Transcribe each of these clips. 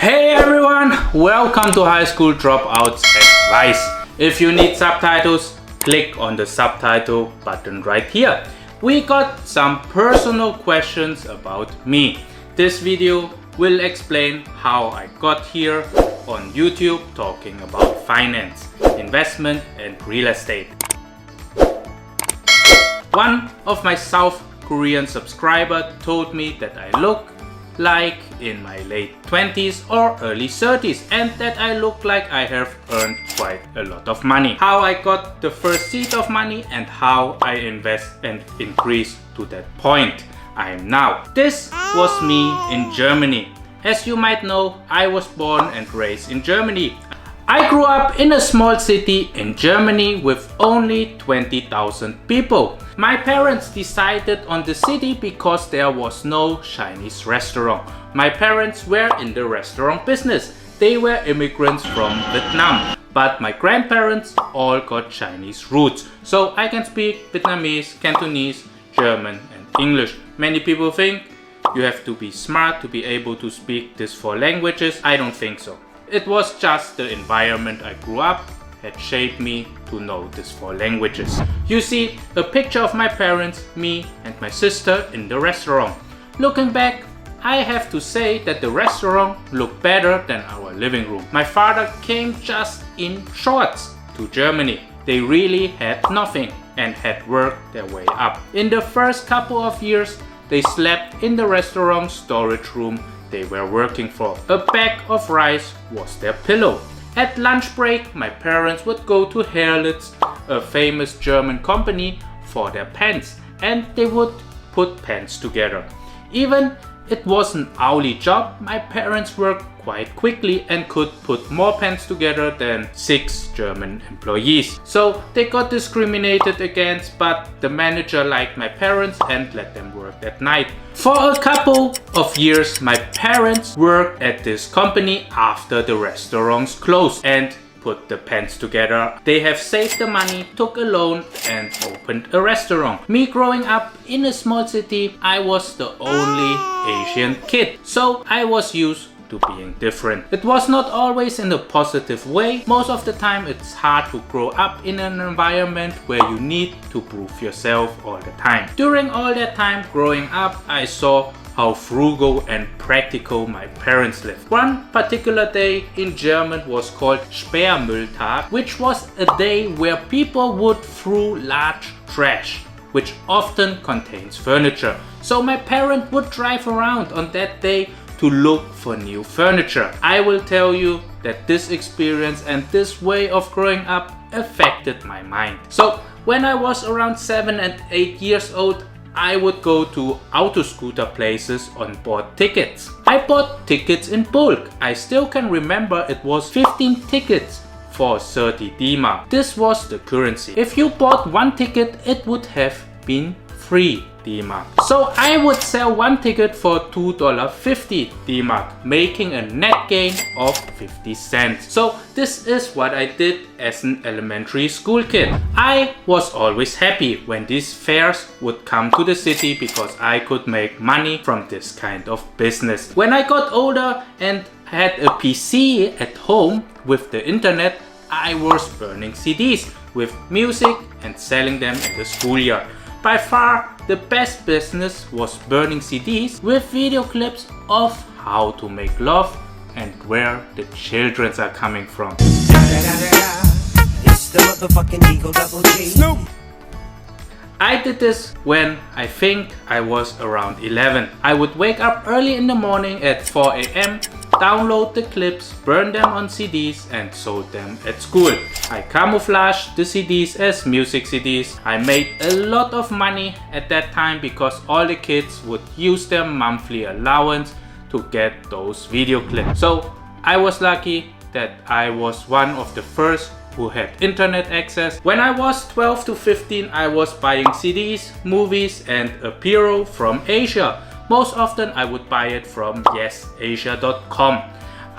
Hey everyone, welcome to High School Dropouts Advice. If you need subtitles, click on the subtitle button right here. We got some personal questions about me. This video will explain how I got here on YouTube talking about finance, investment and real estate. One of my South Korean subscribers told me that I look like in my late 20s or early 30s and that I look like I have earned quite a lot of money. How I got the first seed of money and how I invest and increase to that point I am now. This was me in Germany. As you might know, I was born and raised in Germany. I grew up in a small city in Germany with only 20,000 people. My parents decided on the city because there was no Chinese restaurant. My parents were in the restaurant business. They were immigrants from Vietnam, but my grandparents all got Chinese roots. So I can speak Vietnamese, Cantonese, German and English. Many people think you have to be smart to be able to speak these 4 languages. I don't think so. It was just the environment I grew up had shaped me to know these 4 languages. You see a picture of my parents, me and my sister in the restaurant. Looking back, I have to say that the restaurant looked better than our living room. My father came just in shorts to Germany. They really had nothing and had worked their way up. In the first couple of years, they slept in the restaurant storage room they were working for. A bag of rice was their pillow. At lunch break, my parents would go to Herlitz, a famous German company, for their pens, and they would put pens together. Even it was an hourly job, my parents worked quite quickly and could put more pens together than 6 German employees. So they got discriminated against, but the manager liked my parents and let them work at night. For a couple of years, my parents worked at this company after the restaurants closed and put the pens together. They have saved the money, took a loan and opened a restaurant. Me growing up in a small city, I was the only Asian kid, so I was used to being different. It was not always in a positive way. Most of the time it's hard to grow up in an environment where you need to prove yourself all the time. During all that time growing up, I saw how frugal and practical my parents lived. One particular day in German was called Sperrmülltag, which was a day where people would throw large trash, which often contains furniture. So my parents would drive around on that day to look for new furniture. I will tell you that this experience and this way of growing up affected my mind. So when I was around 7 and 8 years old, I would go to auto scooter places and bought tickets. I bought tickets in bulk. I still can remember it was 15 tickets for 30 D-Mark. This was the currency. If you bought 1 ticket, it would have been 3 D-Mark. So I would sell 1 ticket for $2.50 D-Mark, making a net gain of 50 cents. So this is what I did as an elementary school kid. I was always happy when these fairs would come to the city because I could make money from this kind of business. When I got older and had a PC at home with the internet, I was burning CDs with music and selling them in the schoolyard. By far, the best business was burning CDs with video clips of how to make love and where the children are coming from. It's the motherfucking Eagle Double G. Snoop. I did this when I think I was around 11. I would wake up early in the morning at 4 AM, download the clips, burn them on CDs and sold them at school. I camouflaged the CDs as music CDs. I made a lot of money at that time because all the kids would use their monthly allowance to get those video clips. So I was lucky that I was one of the first who had internet access. When I was 12 to 15, I was buying CDs, movies and apparel from Asia. Most often I would buy it from yesasia.com.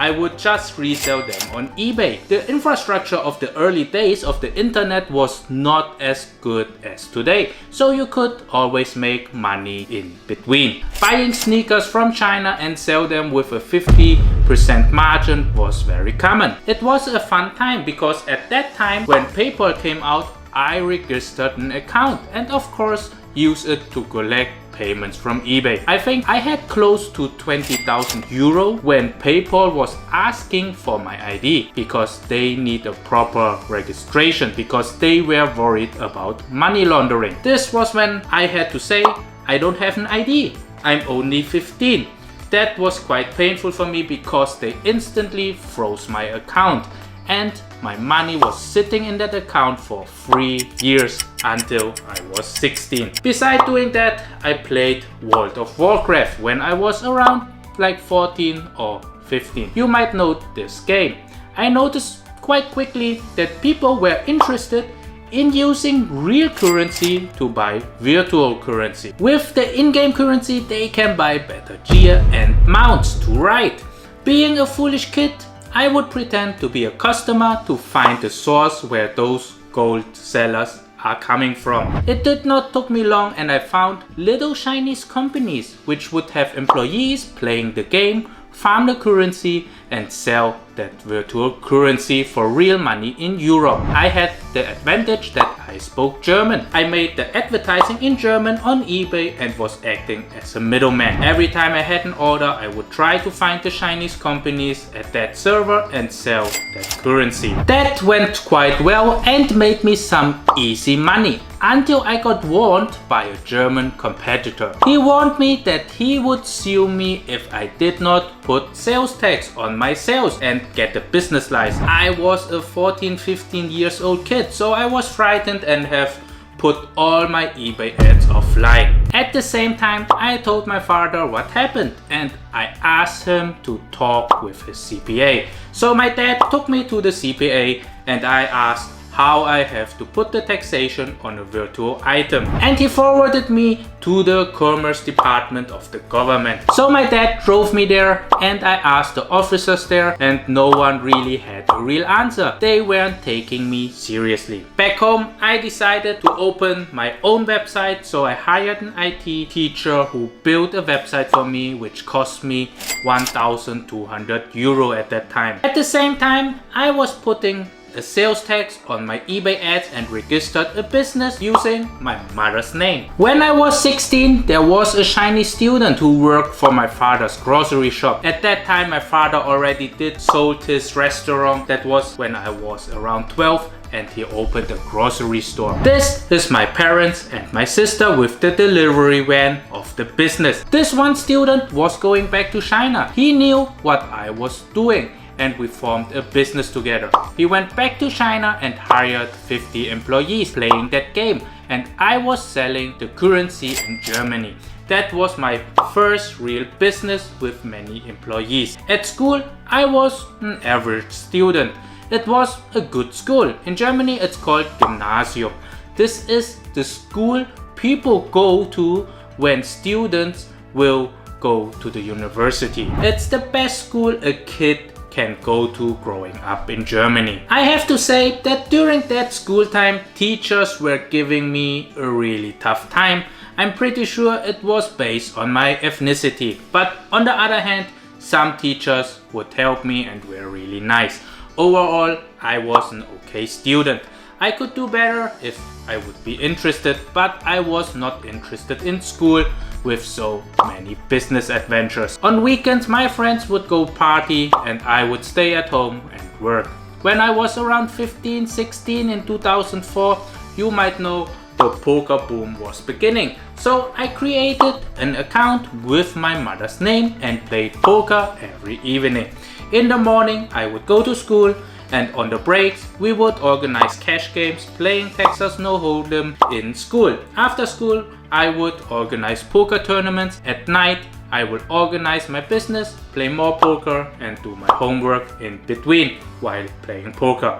I would just resell them on eBay. The infrastructure of the early days of the internet was not as good as today, so you could always make money in between. Buying sneakers from China and sell them with a 50% margin was very common. It was a fun time because at that time when PayPal came out, I registered an account and of course used it to collect payments from eBay. I think I had close to 20,000 euro when PayPal was asking for my ID because they need a proper registration because they were worried about money laundering. This was when I had to say, I don't have an ID, I'm only 15. That was quite painful for me because they instantly froze my account and my money was sitting in that account for 3 years until I was 16. Besides doing that, I played World of Warcraft when I was around like 14 or 15. You might know this game. I noticed quite quickly that people were interested in using real currency to buy virtual currency. With the in-game currency, they can buy better gear and mounts to ride. Being a foolish kid, I would pretend to be a customer to find the source where those gold sellers are coming from. It did not take me long and I found little Chinese companies which would have employees playing the game, farm the currency and sell that virtual currency for real money in Europe. I had the advantage that I spoke German. I made the advertising in German on eBay and was acting as a middleman. Every time I had an order, I would try to find the Chinese companies at that server and sell that currency. That went quite well and made me some easy money until I got warned by a German competitor. He warned me that he would sue me if I did not put sales tax on my sales and get a business license. I was a 14-15 years old kid, so I was frightened and have put all my eBay ads offline. At the same time, I told my father what happened and I asked him to talk with his CPA. So my dad took me to the CPA and I asked how I have to put the taxation on a virtual item. And he forwarded me to the commerce department of the government. So my dad drove me there and I asked the officers there and no one really had a real answer. They weren't taking me seriously. Back home, I decided to open my own website, so I hired an IT teacher who built a website for me which cost me 1,200 euro at that time. At the same time, I was putting a sales tax on my eBay ads and registered a business using my mother's name. When I was 16, there was a Chinese student who worked for my father's grocery shop. At that time, my father already sold his restaurant. That was when I was around 12 and he opened a grocery store. This is my parents and my sister with the delivery van of the business. This one student was going back to China. He knew what I was doing and we formed a business together. He went back to China and hired 50 employees playing that game and I was selling the currency in Germany. That was my first real business with many employees. At school, I was an average student. It was a good school. In Germany, it's called Gymnasium. This is the school people go to when students will go to the university. It's the best school a kid can go to growing up in Germany. I have to say that during that school time, teachers were giving me a really tough time. I'm pretty sure it was based on my ethnicity. But on the other hand, some teachers would help me and were really nice. Overall, I was an okay student. I could do better if I would be interested, but I was not interested in school with so many business adventures. On weekends, my friends would go party and I would stay at home and work. When I was around 15, 16 in 2004, you might know the poker boom was beginning. So I created an account with my mother's name and played poker every evening. In the morning, I would go to school and on the breaks, we would organize cash games playing Texas No Hold'em in school. After school, I would organize poker tournaments. At night, I would organize my business, play more poker and do my homework in between while playing poker.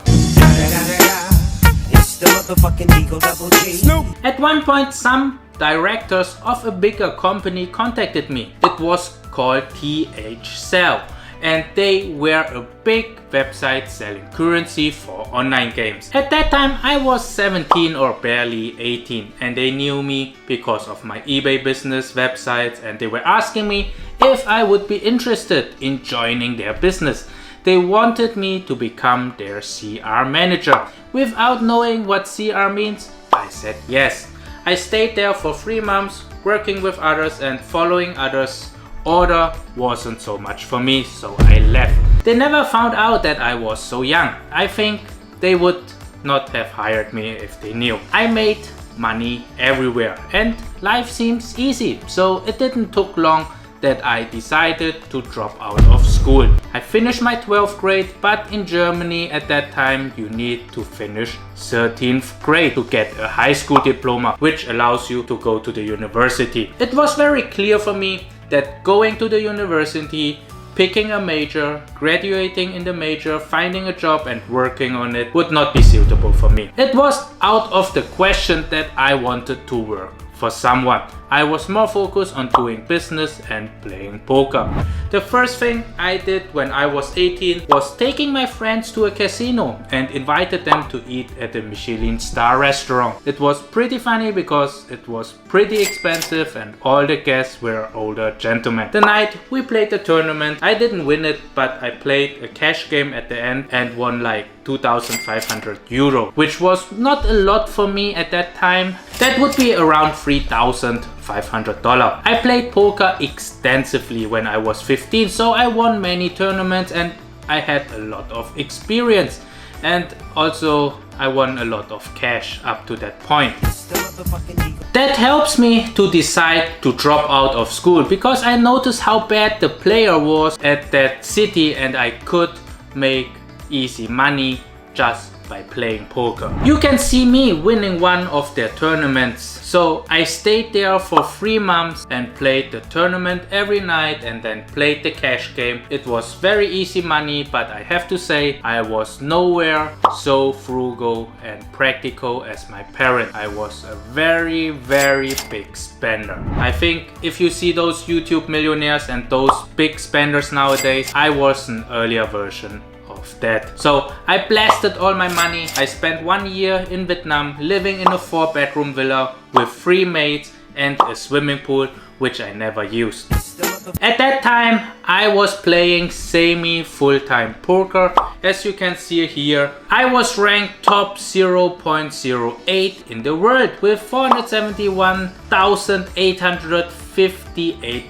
At one point, some directors of a bigger company contacted me. It was called HIGH Cell. and they were a big website selling currency for online games. At that time I was 17 or barely 18, and they knew me because of my eBay business websites, and they were asking me if I would be interested in joining their business. They wanted me to become their CR manager. Without knowing what CR means, I said yes. I stayed there for 3 months working with others, and following others' order wasn't so much for me, so I left. They never found out that I was so young. I think they would not have hired me if they knew. I made money everywhere and life seems easy, so it didn't take long that I decided to drop out of school. I finished my 12th grade, but in Germany at that time you need to finish 13th grade to get a high school diploma, which allows you to go to the university. It was very clear for me that going to the university, picking a major, graduating in the major, finding a job and working on it would not be suitable for me. It was out of the question that I wanted to work for someone. I was more focused on doing business and playing poker. The first thing I did when I was 18 was taking my friends to a casino and invited them to eat at a Michelin star restaurant. It was pretty funny because it was pretty expensive and all the guests were older gentlemen. The night we played the tournament, I didn't win it, but I played a cash game at the end and won like 2,500 euro, which was not a lot for me at that time. That would be around $3,500. I played poker extensively when I was 15, so I won many tournaments and I had a lot of experience, and also I won a lot of cash up to that point. That helps me to decide to drop out of school because I noticed how bad the player was at that city and I could make easy money just by playing poker. You can see me winning one of their tournaments. So I stayed there for 3 months and played the tournament every night and then played the cash game. It was very easy money, but I have to say I was nowhere so frugal and practical as my parents. I was a very big spender. I think if you see those YouTube millionaires and those big spenders nowadays, I was an earlier version of that. So I blasted all my money. I spent 1 year in Vietnam living in a 4-bedroom villa with 3 maids and a swimming pool, which I never used. At that time I was playing semi full-time poker. As you can see here, I was ranked top 0.08 in the world with $471,858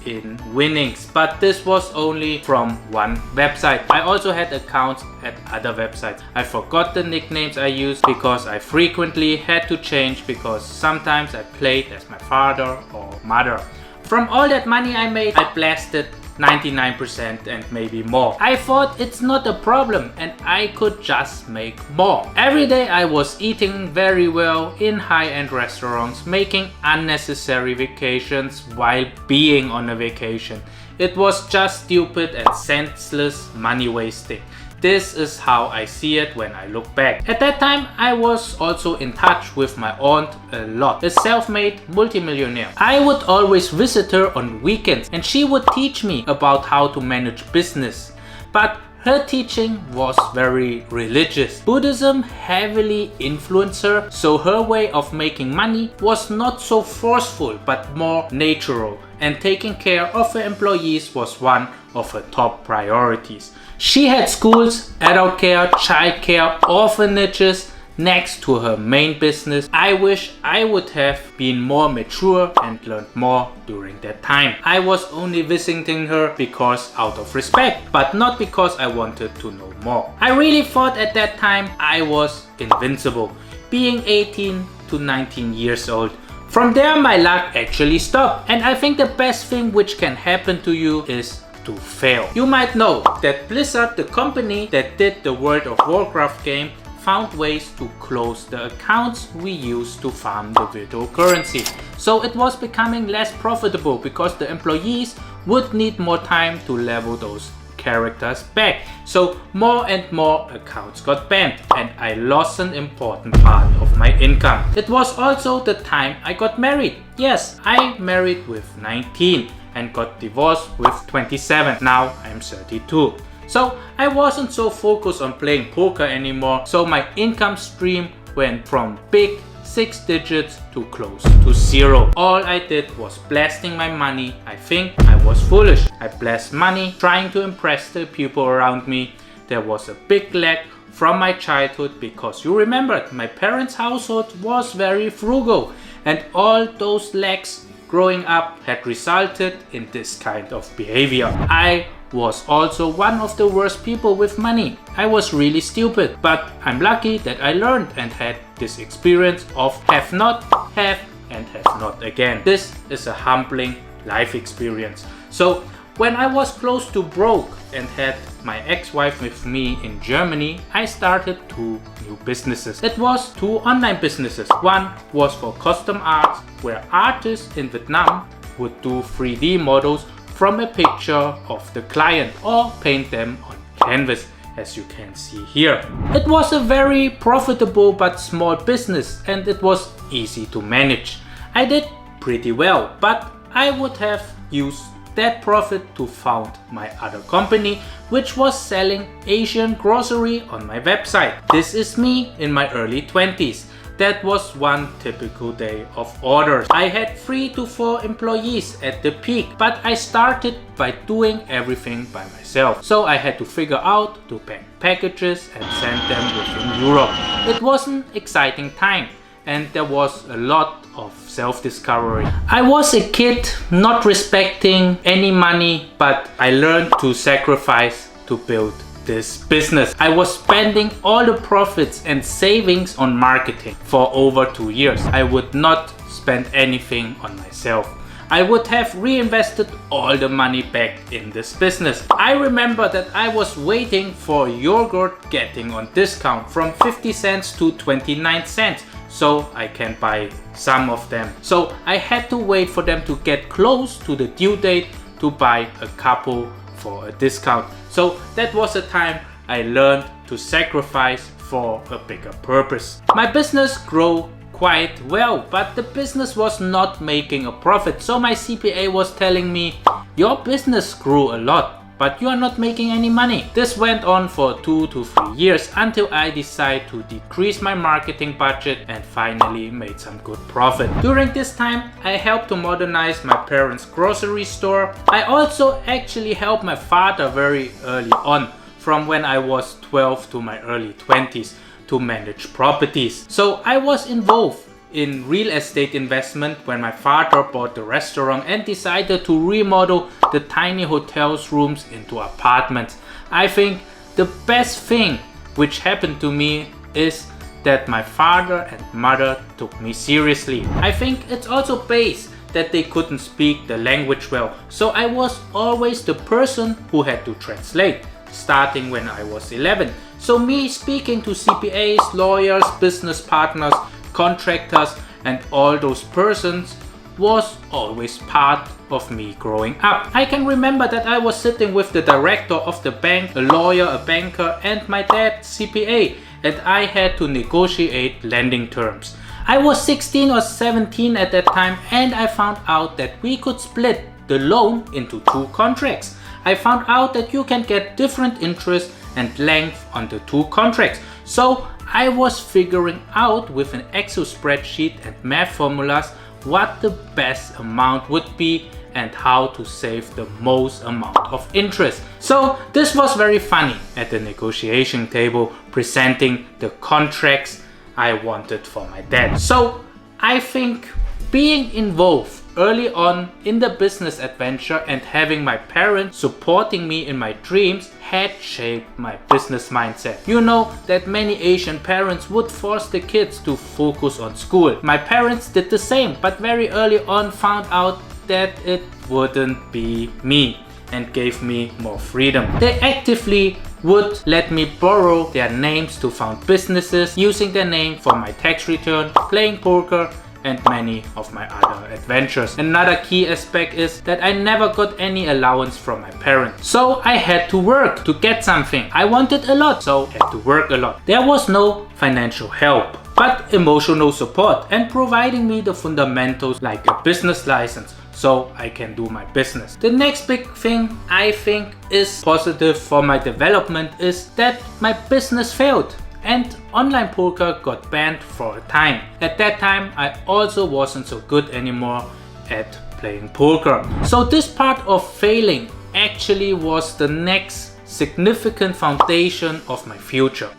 in winnings, but this was only from one website. I also had accounts at other websites. I forgot the nicknames I used because I frequently had to change because sometimes I played as my father or mother. From all that money I made, I blasted 99% and maybe more. I thought it's not a problem and I could just make more. Every day I was eating very well in high-end restaurants, making unnecessary vacations while being on a vacation. It was just stupid and senseless money wasting. This is how I see it when I look back. At that time I was also in touch with my aunt a lot, a self-made multimillionaire. I would always visit her on weekends and she would teach me about how to manage business. But her teaching was very religious. Buddhism heavily influenced her, so her way of making money was not so forceful but more natural, and taking care of her employees was one of her top priorities. She had schools, adult care, child care, orphanages next to her main business. I wish I would have been more mature and learned more during that time. I was only visiting her because out of respect, but not because I wanted to know more. I really thought at that time I was invincible, being 18 to 19 years old. From there my luck actually stopped, and I think the best thing which can happen to you is to fail. You might know that Blizzard, the company that did the World of Warcraft game, found ways to close the accounts we used to farm the virtual currency. So it was becoming less profitable because the employees would need more time to level those characters back. So more and more accounts got banned and I lost an important part of my income. It was also the time I got married. Yes, I married with 19. and got divorced with 27. Now I'm 32. So I wasn't so focused on playing poker anymore, so my income stream went from big 6 digits to close to 0. All I did was blasting my money. I think I was foolish. I blasted money trying to impress the people around me. There was a big lack from my childhood because you remembered my parents' household was very frugal, and all those lacks growing up had resulted in this kind of behavior. I was also one of the worst people with money. I was really stupid, but I'm lucky that I learned and had this experience of have not, have, and have not again. This is a humbling life experience. So when I was close to broke and had my ex-wife with me in Germany, I started 2 new businesses. It was 2 online businesses. One was for custom art, where artists in Vietnam would do 3D models from a picture of the client or paint them on canvas, as you can see here. It was a very profitable but small business, and it was easy to manage. I did pretty well, but I would have used that profit to found my other company, which was selling Asian grocery on my website. This is me in my early 20s. That was one typical day of orders. I had 3 to 4 employees at the peak, but I started by doing everything by myself. So I had to figure out to pack packages and send them within Europe. It was an exciting time, and there was a lot of self-discovery. I was a kid not respecting any money, but I learned to sacrifice to build this business. I was spending all the profits and savings on marketing for over 2 years. I would not spend anything on myself. I would have reinvested all the money back in this business. I remember that I was waiting for yogurt getting on discount from 50 cents to 29 cents. So I can buy some of them. So I had to wait for them to get close to the due date to buy a couple for a discount. So that was a time I learned to sacrifice for a bigger purpose. My business grew quite well, but the business was not making a profit. So my CPA was telling me, your business grew a lot, but you are not making any money. This went on for 2 to 3 years until I decided to decrease my marketing budget and finally made some good profit. During this time, I helped to modernize my parents' grocery store. I also actually helped my father very early on, from when I was 12 to my early 20s, to manage properties. So I was involved in real estate investment when my father bought the restaurant and decided to remodel the tiny hotel's rooms into apartments. I think the best thing which happened to me is that my father and mother took me seriously. I think it's also based that they couldn't speak the language well, so I was always the person who had to translate, starting when I was 11. So me speaking to CPAs, lawyers, business partners, contractors, and all those persons was always part of me growing up. I can remember that I was sitting with the director of the bank, a lawyer, a banker, and my dad, CPA, and I had to negotiate lending terms. I was 16 or 17 at that time, and I found out that we could split the loan into 2 contracts. I found out that you can get different interest and length on the 2 contracts. So I was figuring out with an Excel spreadsheet and math formulas what the best amount would be and how to save the most amount of interest. So this was very funny at the negotiation table, presenting the contracts I wanted for my dad. So I think being involved early on in the business adventure and having my parents supporting me in my dreams had shaped my business mindset. You know that many Asian parents would force the kids to focus on school. My parents did the same, but very early on found out that it wouldn't be me and gave me more freedom. They actively would let me borrow their names to found businesses, using their name for my tax return, playing poker, and many of my other adventures. Another key aspect is that I never got any allowance from my parents. So I had to work to get something. I wanted a lot, so I had to work a lot. There was no financial help, but emotional support and providing me the fundamentals like a business license, so I can do my business. The next big thing I think is positive for my development is that my business failed and online poker got banned for a time. At that time I also wasn't so good anymore at playing poker. So this part of failing actually was the next significant foundation of my future.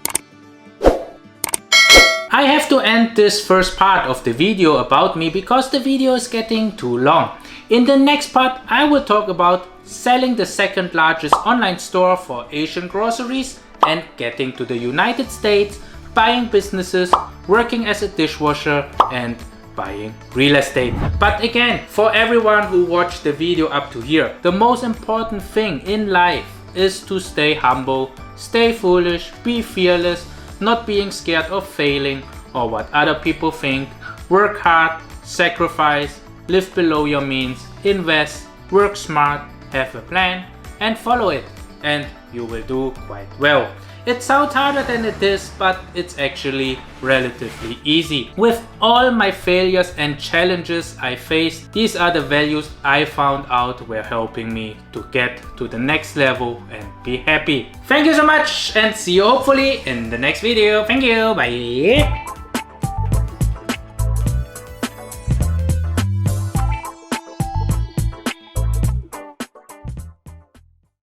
I have to end this first part of the video about me because the video is getting too long. In the next part I will talk about selling the second largest online store for Asian groceries and getting to the United States, buying businesses, working as a dishwasher and buying real estate. But again, for everyone who watched the video up to here, the most important thing in life is to stay humble, stay foolish, be fearless, not being scared of failing or what other people think. Work hard, sacrifice, live below your means, invest, work smart, have a plan and follow it, and you will do quite well. It sounds harder than it is, but it's actually relatively easy. With all my failures and challenges I faced, these are the values I found out were helping me to get to the next level and be happy. Thank you so much and see you hopefully in the next video. Thank you, bye!